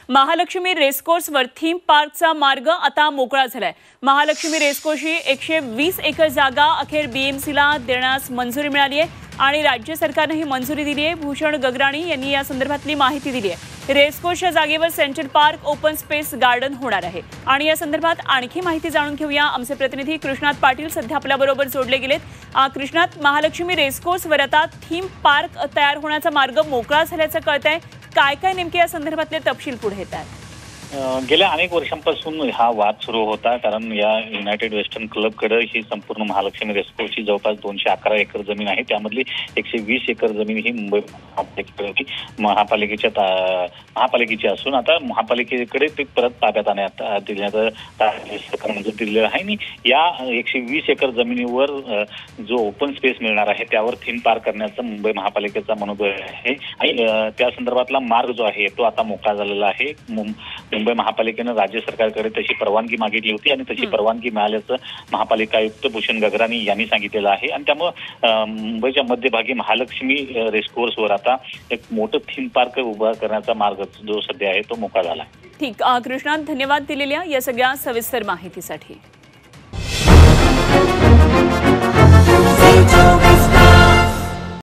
Mahalakshmi रेसकोर्सवर theme पार्कचा मार्ग आता मोकळा झालाय। महालक्ष्मी रेसकोर्सची 120 एकर जागा अखेर बीएमसीला देण्यास मंजुरी मिळाली आहे आणि राज्य सरकारने ही मंजुरी दिली आहे। भूषण गगराणी यांनी या संदर्भातली माहिती दिली आहे। रेसकोर्सच्या जागेवर central park open space garden होणार आहे आणि या संदर्भात आणखी माहिती जाणून घेऊया। आमचे प्रतिनिधी कृष्णात पाटील सध्या आपल्या बरोबर जोडले गेलेत। कृष्णात, महालक्ष्मी रेसकोर्सवर आता थीम पार्क तयार होण्याचा मार्ग मोकळा झाल्याचं कळतंय। काय काय नेमके या संदर्भातले तपशील पुढे येत आहेत? गेल्या अनेक वर्षांपासून हा वाद सुरू होता, कारण या युनायटेड वेस्टर्न क्लबकडे ही संपूर्ण महालक्ष्मी रेसकोर्सची जवळपास 211 एकर जमीन आहे। त्यामधली 120 एकर जमीन ही मुंबई महापालिकेची असून आता महापालिकेकडे ते परत ताब्यात देण्याचं सरकार मंजूर दिलेलं आहे आणि या 120 एकर जमिनीवर जो ओपन स्पेस मिळणार आहे त्यावर थीम पार्क करण्याचा मुंबई महापालिकेचा मनोबल आहे आणि त्या संदर्भातला मार्ग जो आहे तो आता मोकळा झालेला आहे। मुंबई महापालिकेनं राज्य सरकारकडे तशी परवानगी मागितली होती आणि तशी परवानगी मिळाल्याचं महापालिका आयुक्त भूषण गगराणी यांनी सांगितलेलं आहे आणि त्यामुळे मुंबईच्या मध्यभागी महालक्ष्मी रेसकोर्सवर आता एक मोठं थीम पार्क उभा करण्याचा मार्ग जो सध्या आहे तो मोकळा झाला आहे। ठीक, कृष्णात, धन्यवाद दिलेल्या या सगळ्या सविस्तर माहितीसाठी।